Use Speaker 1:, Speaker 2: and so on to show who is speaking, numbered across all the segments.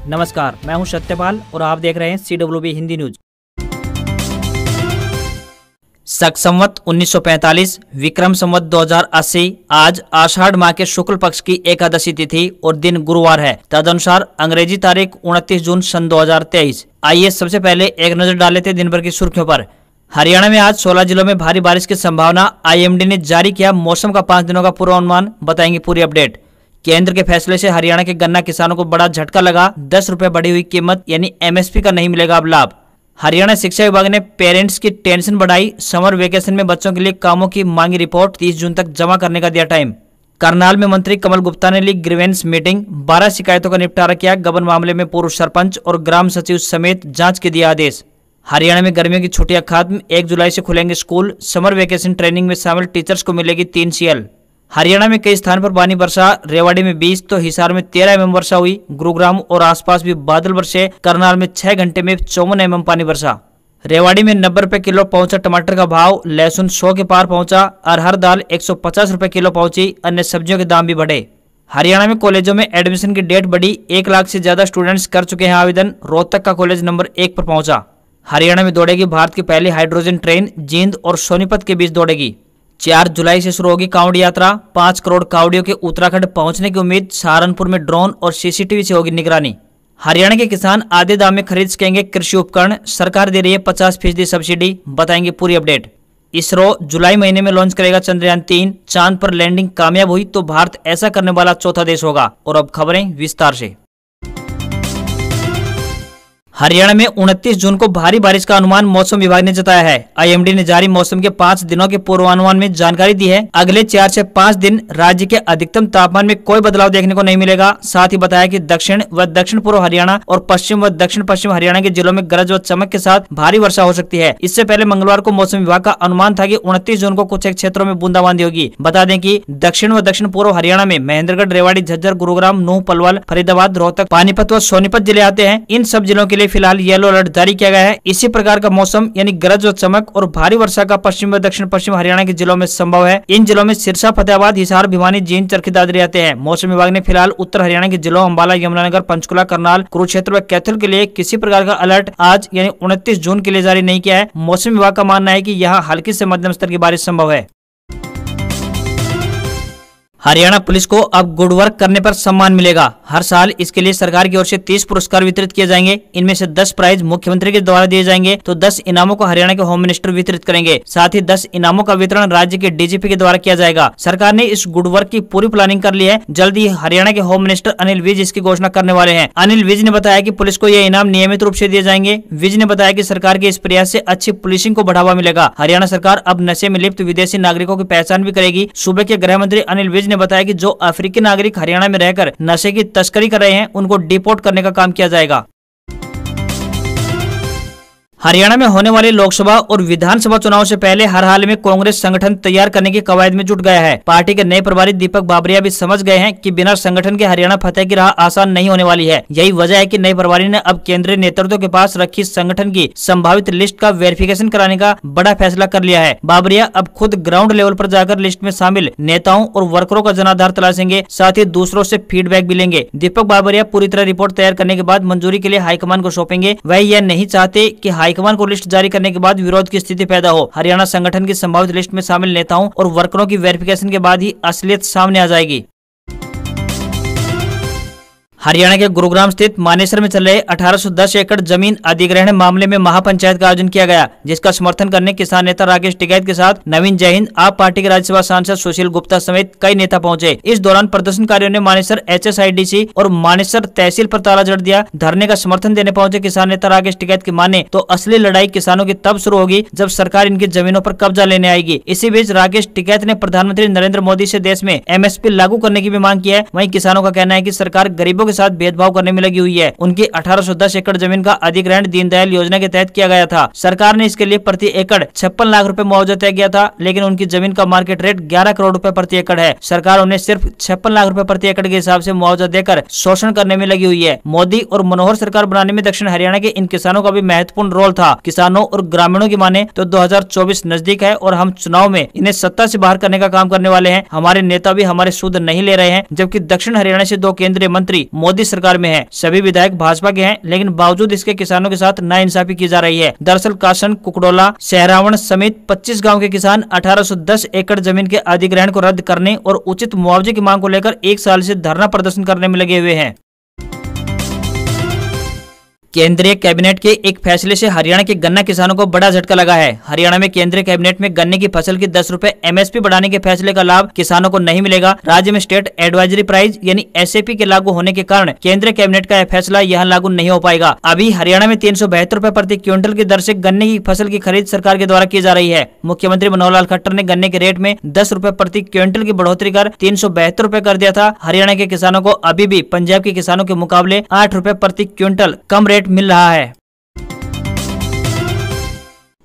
Speaker 1: नमस्कार, मैं हूं सत्यपाल और आप देख रहे हैं CWB हिंदी न्यूज। शक संवत 1945, विक्रम संवत 2080। आज आषाढ़ माह के शुक्ल पक्ष की एकादशी तिथि और दिन गुरुवार है। तदनुसार अंग्रेजी तारीख 29 जून सन 2023। आइए सबसे पहले एक नजर डाल लेते हैं दिन भर की सुर्खियों पर। हरियाणा में आज 16 जिलों में भारी बारिश की संभावना। IMD ने जारी किया मौसम का 5 दिनों का पूर्वानुमान, बताएंगे पूरी अपडेट। केंद्र के फैसले से हरियाणा के गन्ना किसानों को बड़ा झटका लगा। 10 रुपए बढ़ी हुई कीमत यानी MSP का नहीं मिलेगा अब लाभ। हरियाणा शिक्षा विभाग ने पेरेंट्स की टेंशन बढ़ाई। समर वेकेशन में बच्चों के लिए कामों की मांगी रिपोर्ट 30 जून तक जमा करने का दिया टाइम। करनाल में मंत्री कमल गुप्ता ने ली ग्रीवेंस मीटिंग। 12 शिकायतों का निपटारा किया। गबन मामले में पूर्व सरपंच और ग्राम सचिव समेत जांच के दिया आदेश। हरियाणा में गर्मियों की छुट्टियां खत्म। 1 जुलाई से खुलेंगे स्कूल। समर वेकेशन ट्रेनिंग में शामिल टीचर्स को मिलेगी 3 CL। हरियाणा में कई स्थान पर पानी वर्षा। रेवाड़ी में 20 तो हिसार में 13 mm वर्षा हुई। गुरुग्राम और आसपास भी बादल बरसे। करनाल में 6 घंटे में 54 mm पानी वर्षा। रेवाड़ी में 90 रुपए किलो पहुंचा टमाटर का भाव। लहसुन 100 के पार पहुंचा। अरहर दाल 150 रुपए किलो पहुंची। अन्य सब्जियों के दाम भी बढ़े। हरियाणा में कॉलेजों में एडमिशन की डेट बढ़ी। 1 लाख से ज्यादा स्टूडेंट्स कर चुके हैं आवेदन। रोहतक का कॉलेज नंबर 1 पर पहुंचा। हरियाणा में दौड़ेगी भारत की पहली हाइड्रोजन ट्रेन। जींद और सोनीपत के बीच दौड़ेगी। 4 जुलाई से शुरू होगी कांवड़ यात्रा। 5 करोड़ कांवड़ियों के उत्तराखंड पहुंचने की उम्मीद। सहारनपुर में ड्रोन और CCTV से होगी निगरानी। हरियाणा के किसान आधे दाम में खरीद सकेंगे कृषि उपकरण। सरकार दे रही है 50% सब्सिडी, बताएंगे पूरी अपडेट। इसरो जुलाई महीने में लॉन्च करेगा चंद्रयान 3। चांद पर लैंडिंग कामयाब हुई तो भारत ऐसा करने वाला चौथा देश होगा। और अब खबरें विस्तार से। हरियाणा में 29 जून को भारी बारिश का अनुमान मौसम विभाग ने जताया है। IMD ने जारी मौसम के 5 दिनों के पूर्वानुमान में जानकारी दी है। अगले 4 से 5 दिन राज्य के अधिकतम तापमान में कोई बदलाव देखने को नहीं मिलेगा। साथ ही बताया कि दक्षिण व दक्षिण पूर्व हरियाणा और पश्चिम व दक्षिण पश्चिम हरियाणा के जिलों में गरज व चमक के साथ भारी वर्षा हो सकती है। इससे पहले मंगलवार को मौसम विभाग का अनुमान था कि 29 जून को कुछ एक क्षेत्रों में बूंदाबांदी होगी। बता दें कि दक्षिण व दक्षिण पूर्व हरियाणा में महेंद्रगढ़, रेवाड़ी, झज्जर, गुरुग्राम, नूंह, पलवल, फरीदाबाद, रोहतक, पानीपत व सोनीपत जिले आते हैं। इन सब जिलों के लिए फिलहाल येलो अलर्ट जारी किया गया है। इसी प्रकार का मौसम यानी गरज व चमक और भारी वर्षा का पश्चिम व दक्षिण पश्चिम हरियाणा के जिलों में संभव है। इन जिलों में सिरसा, फतेहाबाद, हिसार, भिवानी, जींद, चरखी दादरी आते हैं। मौसम विभाग ने फिलहाल उत्तर हरियाणा के जिलों अंबाला, यमुनानगर, पंचकुला, करनाल, कुरुक्षेत्र व कैथल के लिए किसी प्रकार का अलर्ट आज यानी 29 जून के लिए जारी नहीं किया है। मौसम विभाग का मानना है कि यहाँ हल्की से मध्यम स्तर की बारिश संभव है। हरियाणा पुलिस को अब गुड वर्क करने पर सम्मान मिलेगा। हर साल इसके लिए सरकार की ओर से 30 पुरस्कार वितरित किए जाएंगे। इनमें से 10 प्राइज मुख्यमंत्री के द्वारा दिए जाएंगे तो 10 इनामों को हरियाणा के होम मिनिस्टर वितरित करेंगे। साथ ही 10 इनामों का वितरण राज्य के DGP के द्वारा किया जाएगा। सरकार ने इस गुड वर्क की पूरी प्लानिंग कर ली है। जल्द ही हरियाणा के होम मिनिस्टर अनिल विज इसकी घोषणा करने वाले हैं। अनिल विज ने बताया कि पुलिस को ये इनाम नियमित रूप से दिए जाएंगे। विज ने बताया कि सरकार के इस प्रयास से अच्छी पुलिसिंग को बढ़ावा मिलेगा। हरियाणा सरकार अब नशे में लिप्त विदेशी नागरिकों की पहचान भी करेगी। सूबे के गृह मंत्री अनिल विज ने बताया कि जो अफ्रीकी नागरिक हरियाणा में रहकर नशे की तस्करी कर रहे हैं उनको डिपोर्ट करने का काम किया जाएगा। हरियाणा में होने वाले लोकसभा और विधानसभा चुनाव से पहले हर हाल में कांग्रेस संगठन तैयार करने की कवायद में जुट गया है। पार्टी के नए प्रभारी दीपक बाबरिया भी समझ गए हैं कि बिना संगठन के हरियाणा फतेह की राह आसान नहीं होने वाली है। यही वजह है कि नए प्रभारी ने अब केंद्रीय नेतृत्व के पास रखी संगठन की संभावित लिस्ट का वेरिफिकेशन कराने का बड़ा फैसला कर लिया है। बाबरिया अब खुद ग्राउंड लेवल पर जाकर लिस्ट में शामिल नेताओं और वर्करों का जनाधार तलाशेंगे। साथ ही दूसरों से फीडबैक भी लेंगे। दीपक बाबरिया पूरी तरह रिपोर्ट तैयार करने के बाद मंजूरी के लिए हाईकमान को सौंपेंगे। वह यह नहीं चाहते कि हाईकमान को लिस्ट जारी करने के बाद विरोध की स्थिति पैदा हो। हरियाणा संगठन की संभावित लिस्ट में शामिल नेताओं और वर्करों की वेरिफिकेशन के बाद ही असलियत सामने आ जाएगी। हरियाणा के गुरुग्राम स्थित मानेसर में चल रहे 1810 एकड़ जमीन अधिग्रहण मामले में महापंचायत का आयोजन किया गया, जिसका समर्थन करने किसान नेता राकेश टिकैत के साथ नवीन जयहिंद, आप पार्टी के राज्यसभा सांसद सुशील गुप्ता समेत कई नेता पहुंचे। इस दौरान प्रदर्शनकारियों ने मानेसर HSIDC और मानेसर तहसील पर ताला जड़ दिया। धरने का समर्थन देने पहुंचे किसान नेता राकेश टिकैत की माने तो असली लड़ाई किसानों की तब शुरू होगी जब सरकार इनकी जमीनों पर कब्जा लेने आएगी। इसी बीच राकेश टिकैत ने प्रधानमंत्री नरेंद्र मोदी से देश में MSP लागू करने की भी मांग की है। वहीं किसानों का कहना है कि सरकार गरीबों के साथ भेदभाव करने में लगी हुई है। उनकी 1810 एकड़ जमीन का अधिग्रहण दीनदयाल योजना के तहत किया गया था। सरकार ने इसके लिए प्रति एकड़ 56 लाख रुपए मुआवजा तय किया था, लेकिन उनकी जमीन का मार्केट रेट 11 करोड़ रुपए प्रति एकड़ है। सरकार उन्हें सिर्फ 56 लाख रुपए प्रति एकड़ के हिसाब से मुआवजा देकर शोषण करने में लगी हुई है। मोदी और मनोहर सरकार बनाने में दक्षिण हरियाणा के इन किसानों का भी महत्वपूर्ण रोल था। किसानों और ग्रामीणों की माने तो 2024 नजदीक है और हम चुनाव में इन्हें सत्ता से बाहर करने का काम करने वाले हैं। हमारे नेता भी हमारे सूद नहीं ले रहे हैं, जबकि दक्षिण हरियाणा से 2 केंद्रीय मंत्री मोदी सरकार में है। सभी विधायक भाजपा के हैं, लेकिन बावजूद इसके किसानों के साथ नाइंसाफी की जा रही है। दरअसल कासन, कुकड़ोला, सहरावण समेत 25 गाँव के किसान 1810 एकड़ जमीन के अधिग्रहण को रद्द करने और उचित मुआवजे की मांग को लेकर 1 साल से धरना प्रदर्शन करने में लगे हुए हैं। केंद्रीय कैबिनेट के एक फैसले से हरियाणा के गन्ना किसानों को बड़ा झटका लगा है। हरियाणा में केंद्रीय कैबिनेट में गन्ने की फसल की 10 रुपए MSP बढ़ाने के फैसले का लाभ किसानों को नहीं मिलेगा। राज्य में स्टेट एडवाइजरी प्राइस यानी SAP के लागू होने के कारण केंद्रीय कैबिनेट का यह फैसला यहाँ लागू नहीं हो पाएगा। अभी हरियाणा में 372 रुपए प्रति क्विंटल की दर से गन्ने की फसल की खरीद सरकार के द्वारा की जा रही है। मुख्यमंत्री मनोहर लाल खट्टर ने गन्ने के रेट में 10 रुपए प्रति क्विंटल की बढ़ोतरी कर 372 रुपए कर दिया था। हरियाणा के किसानों को अभी भी पंजाब के किसानों के मुकाबले 8 रुपए प्रति क्विंटल कम रेट मिल रहा है।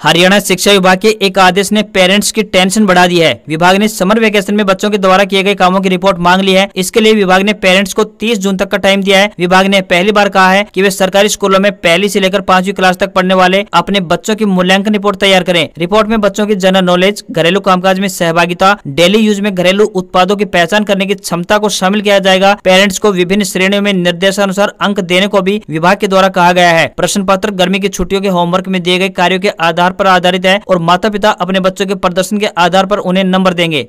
Speaker 1: हरियाणा शिक्षा विभाग के एक आदेश ने पेरेंट्स की टेंशन बढ़ा दी है। विभाग ने समर वेकेशन में बच्चों के द्वारा किए गए कामों की रिपोर्ट मांग ली है। इसके लिए विभाग ने पेरेंट्स को 30 जून तक का टाइम दिया है। विभाग ने पहली बार कहा है कि वे सरकारी स्कूलों में पहली से लेकर 5वीं क्लास तक पढ़ने वाले अपने बच्चों की मूल्यांकन रिपोर्ट तैयार करें। रिपोर्ट में बच्चों की जनरल नॉलेज, घरेलू कामकाज में सहभागिता, डेली यूज में घरेलू उत्पादों की पहचान करने की क्षमता को शामिल किया जाएगा। पेरेंट्स को विभिन्न श्रेणियों में निर्देशानुसार अंक देने को भी विभाग के द्वारा कहा गया है। प्रश्न पत्र गर्मी की छुट्टियों के होमवर्क में दिए गए कार्यों के आधार पर आधारित है और माता पिता अपने बच्चों के प्रदर्शन के आधार पर उन्हें नंबर देंगे।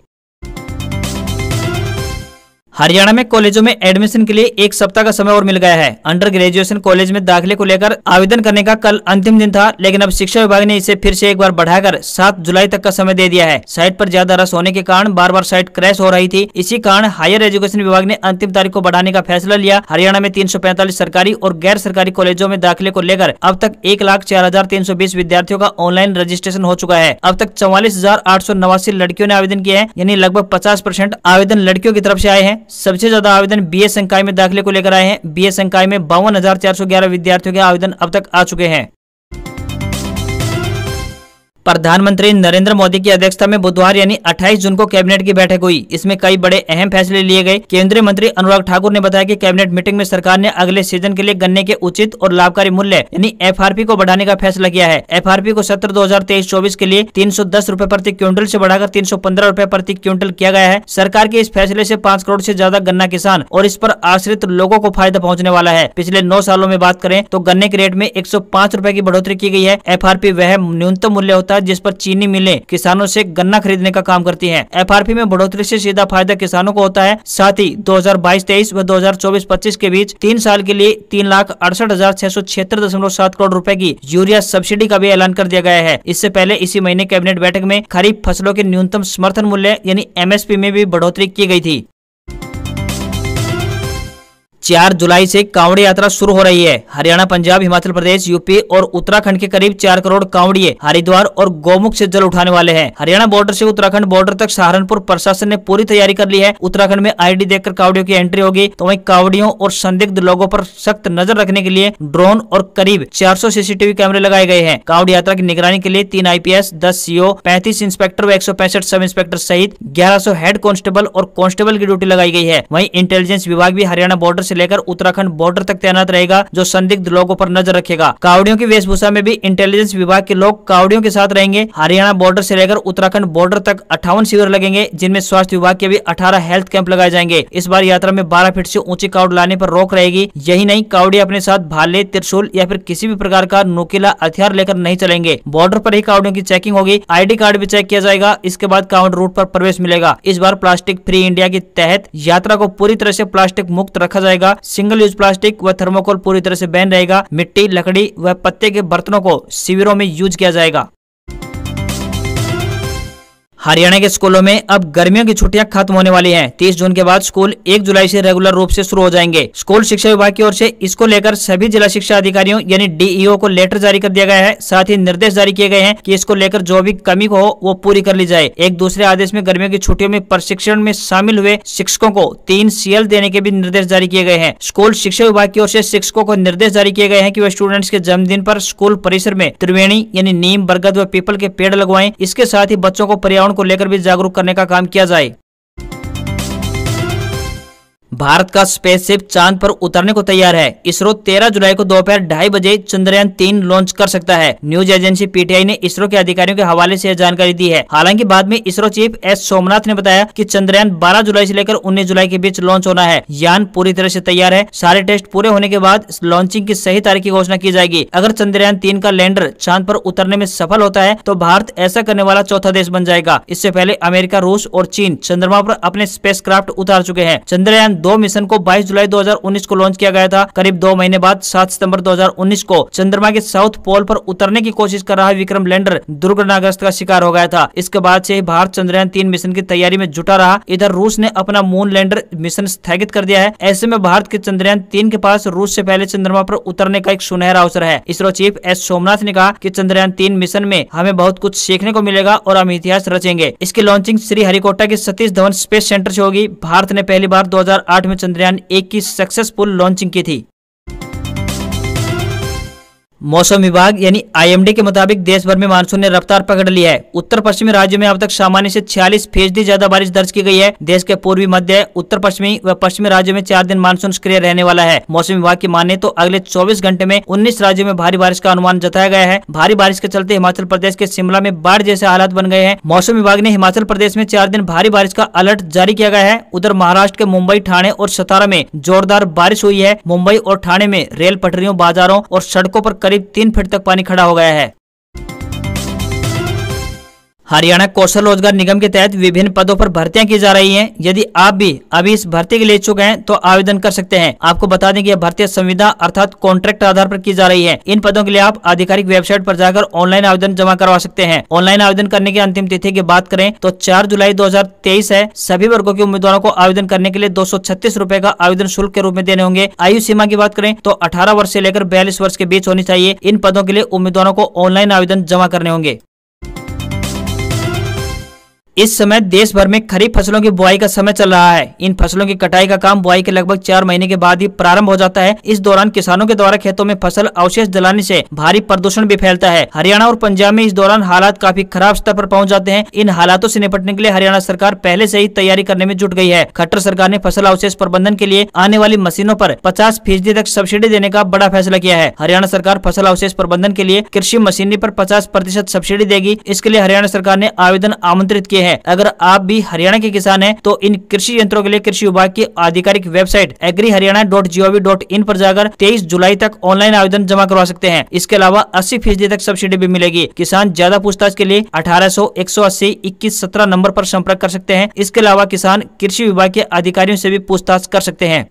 Speaker 1: हरियाणा में कॉलेजों में एडमिशन के लिए 1 सप्ताह का समय और मिल गया है। अंडर ग्रेजुएशन कॉलेज में दाखिले को लेकर आवेदन करने का कल अंतिम दिन था, लेकिन अब शिक्षा विभाग ने इसे फिर से एक बार बढ़ाकर 7 जुलाई तक का समय दे दिया है। साइट पर ज्यादा रस होने के कारण बार बार साइट क्रैश हो रही थी। इसी कारण हायर एजुकेशन विभाग ने अंतिम तारीख को बढ़ाने का फैसला लिया। हरियाणा में 345 सरकारी और गैर सरकारी कॉलेजों में दाखिले को लेकर अब तक 1,04,320 विद्यार्थियों का ऑनलाइन रजिस्ट्रेशन हो चुका है। अब तक 44,889 लड़कियों ने आवेदन किए हैं, यानी लगभग 50% आवेदन लड़कियों की तरफ से आए हैं। सबसे ज्यादा आवेदन BA संकाय में दाखिले को लेकर आए हैं। BA संकाय में 52,411 विद्यार्थियों के आवेदन अब तक आ चुके हैं। प्रधानमंत्री नरेंद्र मोदी की अध्यक्षता में बुधवार यानी 28 जून को कैबिनेट की बैठक हुई। इसमें कई बड़े अहम फैसले लिए गए। केंद्रीय मंत्री अनुराग ठाकुर ने बताया कि कैबिनेट मीटिंग में सरकार ने अगले सीजन के लिए गन्ने के उचित और लाभकारी मूल्य यानी FRP को बढ़ाने का फैसला किया है। FRP को सत्र 2023-24 के लिए 310 रुपए प्रति क्विंटल से बढ़ाकर 315 रुपए प्रति क्विंटल किया गया है। सरकार के इस फैसले से 5 करोड़ से ज्यादा गन्ना किसान और इस पर आश्रित लोगों को फायदा पहुँचने वाला है। पिछले 9 सालों में बात करें तो गन्ने के रेट में 105 रुपए की बढ़ोतरी की गई है। FRP वह न्यूनतम मूल्य होता है जिस पर चीनी मिलें किसानों से गन्ना खरीदने का काम करती हैं। FRP में बढ़ोतरी से सीधा फायदा किसानों को होता है। साथ ही 2022-23 व 2024-25 के बीच 3 साल के लिए 3,68,676.7 करोड़ रुपए की यूरिया सब्सिडी का भी ऐलान कर दिया गया है। इससे पहले इसी महीने कैबिनेट बैठक में खरीफ फसलों के न्यूनतम समर्थन मूल्य यानी MSP में भी बढ़ोतरी की गई थी। 4 जुलाई से कांवड़ी यात्रा शुरू हो रही है। हरियाणा, पंजाब, हिमाचल प्रदेश, यूपी और उत्तराखंड के करीब 4 करोड़ कांवड़िए हरिद्वार और गौमुख से जल उठाने वाले हैं। हरियाणा बॉर्डर से उत्तराखंड बॉर्डर तक सहारनपुर प्रशासन ने पूरी तैयारी कर ली है। उत्तराखंड में ID देखकर कांवड़ियों की एंट्री होगी, तो वहीं कांवड़ियों और संदिग्ध लोगों पर सख्त नजर रखने के लिए ड्रोन और करीब 400 CCTV कैमरे लगाए गए हैं। कांवड़ी यात्रा की निगरानी के लिए 3 IPS, 10 CO, 35 इंस्पेक्टर व 165 सब इंस्पेक्टर सहित 1100 हेड कांस्टेबल और कांस्टेबल की ड्यूटी लगाई गई है। वहीं इंटेलिजेंस विभाग भी हरियाणा बॉर्डर से लेकर उत्तराखंड बॉर्डर तक तैनात रहेगा, जो संदिग्ध लोगों पर नजर रखेगा। कावड़ियों की वेशभूषा में भी इंटेलिजेंस विभाग के लोग कावड़ियों के साथ रहेंगे। हरियाणा बॉर्डर से लेकर उत्तराखंड बॉर्डर तक 58 शिविर लगेंगे, जिनमें स्वास्थ्य विभाग के भी 18 हेल्थ कैंप लगाए जाएंगे। इस बार यात्रा में 12 फीट से ऊंची कावड़ लाने पर रोक रहेगी। यही नहीं, कावड़ी अपने साथ भाले, त्रिशूल या फिर किसी भी प्रकार का नुकीला हथियार लेकर नहीं चलेंगे। बॉर्डर पर ही कावड़ियों की चेकिंग होगी। ID कार्ड भी चेक किया जाएगा। इसके बाद कावड़ रूट पर प्रवेश मिलेगा। इस बार प्लास्टिक फ्री इंडिया के तहत यात्रा को पूरी तरह से प्लास्टिक मुक्त रखा जाएगा। सिंगल यूज प्लास्टिक व थर्मोकोल पूरी तरह से बैन रहेगा। मिट्टी, लकड़ी व पत्ते के बर्तनों को शिविरों में यूज किया जाएगा। हरियाणा के स्कूलों में अब गर्मियों की छुट्टियां खत्म होने वाली हैं। 30 जून के बाद स्कूल 1 जुलाई से रेगुलर रूप से शुरू हो जाएंगे। स्कूल शिक्षा विभाग की ओर से इसको लेकर सभी जिला शिक्षा अधिकारियों यानी DEO को लेटर जारी कर दिया गया है। साथ ही निर्देश जारी किए गए हैं कि इसको लेकर जो भी कमी हो वो पूरी कर ली जाए। एक दूसरे आदेश में गर्मियों की छुट्टियों में प्रशिक्षण में शामिल हुए शिक्षकों को 3 CL देने के भी निर्देश जारी किए गए हैं। स्कूल शिक्षा विभाग की ओर से शिक्षकों को निर्देश जारी किए गए हैं कि वे स्टूडेंट्स के जन्मदिन पर स्कूल परिसर में त्रिवेणी यानी नीम, बरगद व पीपल के पेड़ लगवाएं। इसके साथ ही बच्चों को पर्यावरण को लेकर भी जागरूक करने का काम किया जाए। भारत का स्पेसशिप चांद पर उतरने को तैयार है। इसरो 13 जुलाई को दोपहर 2:30 बजे चंद्रयान-3 लॉन्च कर सकता है। न्यूज एजेंसी पीटीआई ने इसरो के अधिकारियों के हवाले से यह जानकारी दी है। हालांकि बाद में इसरो चीफ एस सोमनाथ ने बताया कि चंद्रयान 12 जुलाई से लेकर 19 जुलाई के बीच लॉन्च होना है। यान पूरी तरह से तैयार है। सारे टेस्ट पूरे होने के बाद लॉन्चिंग की सही तारीख की घोषणा की जाएगी। अगर चंद्रयान-3 का लैंडर चांद पर उतरने में सफल होता है तो भारत ऐसा करने वाला चौथा देश बन जाएगा। इससे पहले अमेरिका, रूस और चीन चंद्रमा पर अपने स्पेसक्राफ्ट उतार चुके हैं। चंद्रयान-2 मिशन को 22 जुलाई 2019 को लॉन्च किया गया था। करीब 2 महीने बाद 7 सितंबर 2019 को चंद्रमा के साउथ पोल पर उतरने की कोशिश कर रहा विक्रम लैंडर दुर्घटनाग्रस्त का शिकार हो गया था। इसके बाद से भारत चंद्रयान-3 मिशन की तैयारी में जुटा रहा। इधर रूस ने अपना मून लैंडर मिशन स्थगित कर दिया है। ऐसे में भारत के चंद्रयान-3 के पास रूस से पहले चंद्रमा पर उतरने का एक सुनहरा अवसर है। इसरो चीफ एस सोमनाथ ने कहा कि चंद्रयान-3 मिशन में हमें बहुत कुछ सीखने को मिलेगा और हम इतिहास रचेंगे। इसकी लॉन्चिंग श्रीहरिकोटा के सतीश धवन स्पेस सेंटर से होगी। भारत ने पहली बार 2008 में चंद्रयान-1 की सक्सेसफुल लॉन्चिंग की थी। मौसम विभाग यानी आईएमडी के मुताबिक देश भर में मानसून ने रफ्तार पकड़ ली है। उत्तर पश्चिमी राज्यों में अब तक सामान्य से 46% ज्यादा बारिश दर्ज की गई है। देश के पूर्वी, मध्य, उत्तर पश्चिमी व पश्चिमी राज्यों में 4 दिन मानसून सक्रिय रहने वाला है। मौसम विभाग की माने तो अगले 24 घंटे में 19 राज्यों में भारी बारिश का अनुमान जताया गया है। भारी बारिश के चलते हिमाचल प्रदेश के शिमला में बाढ़ जैसे हालात बन गए हैं। मौसम विभाग ने हिमाचल प्रदेश में 4 दिन भारी बारिश का अलर्ट जारी किया गया है। उधर महाराष्ट्र के मुंबई, ठाणे और सतारा में जोरदार बारिश हुई है। मुंबई और ठाणे में रेल पटरियों, बाजारों और सड़कों पर करीब 3 फीट तक पानी खड़ा हो गया है। हरियाणा कौशल रोजगार निगम के तहत विभिन्न पदों पर भर्तियां की जा रही हैं। यदि आप भी अभी इस भर्ती के लिए इच्छुक हैं तो आवेदन कर सकते हैं। आपको बता दें कि यह भर्तियां संविदा अर्थात कॉन्ट्रैक्ट आधार पर की जा रही है। इन पदों के लिए आप आधिकारिक वेबसाइट पर जाकर ऑनलाइन आवेदन जमा करवा सकते हैं। ऑनलाइन आवेदन करने की अंतिम तिथि की बात करें तो 4 जुलाई 2023 है। सभी वर्गों के उम्मीदवारों को आवेदन करने के लिए 236 रुपए का आवेदन शुल्क के रूप में देने होंगे। आयु सीमा की बात करें तो 18 वर्ष से लेकर 42 वर्ष के बीच होनी चाहिए। इन पदों के लिए उम्मीदवारों को ऑनलाइन आवेदन जमा करने होंगे। इस समय देश भर में खरीफ फसलों की बुआई का समय चल रहा है। इन फसलों की कटाई का काम बुआई के लगभग 4 महीने के बाद ही प्रारंभ हो जाता है। इस दौरान किसानों के द्वारा खेतों में फसल अवशेष जलाने से भारी प्रदूषण भी फैलता है। हरियाणा और पंजाब में इस दौरान हालात काफी खराब स्तर पर पहुंच जाते हैं। इन हालातों से निपटने के लिए हरियाणा सरकार पहले से ही तैयारी करने में जुट गई है। खट्टर सरकार ने फसल अवशेष प्रबंधन के लिए आने वाली मशीनों पर 50% तक सब्सिडी देने का बड़ा फैसला किया है। हरियाणा सरकार फसल अवशेष प्रबंधन के लिए कृषि मशीनरी पर 50% सब्सिडी देगी। इसके लिए हरियाणा सरकार ने आवेदन आमंत्रित किए हैं। अगर आप भी हरियाणा के किसान हैं तो इन कृषि यंत्रों के लिए कृषि विभाग की आधिकारिक वेबसाइट agriharyana.gov.in पर जाकर 23 जुलाई तक ऑनलाइन आवेदन जमा करवा सकते हैं। इसके अलावा 80% तक सब्सिडी भी मिलेगी। किसान ज्यादा पूछताछ के लिए 1800 180 21 17 नंबर पर संपर्क कर सकते हैं। इसके अलावा किसान कृषि विभाग के अधिकारियों से भी पूछताछ कर सकते हैं।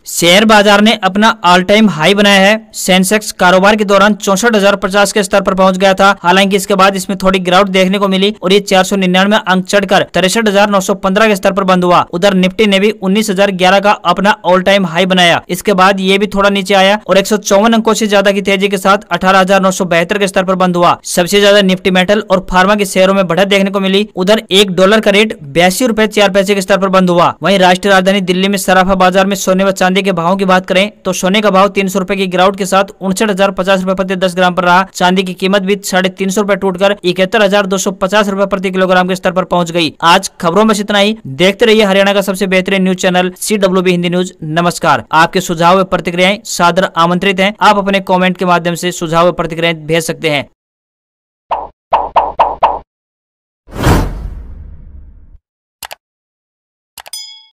Speaker 1: शेयर बाजार ने अपना ऑल टाइम हाई बनाया है। सेंसेक्स कारोबार के दौरान 64,050 के स्तर पर पहुंच गया था। हालांकि इसके बाद इसमें थोड़ी गिरावट देखने को मिली और ये 499 अंक चढ़कर 63,915 के स्तर पर बंद हुआ। उधर निफ्टी ने भी 19,011 का अपना ऑल टाइम हाई बनाया। इसके बाद ये भी थोड़ा नीचे आया और 154 अंकों से ज्यादा की तेजी के साथ 18,972 के स्तर पर बंद हुआ। सबसे ज्यादा निफ्टी मेटल और फार्मा के शेयरों में बढ़त देखने को मिली। उधर $1 का रेट 82 रुपए 4 पैसे के स्तर पर बंद हुआ। वहीं राष्ट्रीय राजधानी दिल्ली में सराफा बाजार में सोने व चांदी के भावों की बात करें तो सोने का भाव 300 रुपए की गिरावट के साथ 59,050 रुपए प्रति 10 ग्राम पर रहा। चांदी की कीमत भी 350 रुपए टूटकर 71,250 रुपए प्रति किलोग्राम के स्तर पर पहुंच गई। आज खबरों में इतना ही। देखते रहिए हरियाणा का सबसे बेहतरीन news channel CWB Hindi news. नमस्कार। आपके सुझाव व प्रतिक्रियाएं सादर आमंत्रित हैं। आप अपने कॉमेंट के माध्यम से सुझाव व प्रतिक्रियाएं भेज सकते हैं।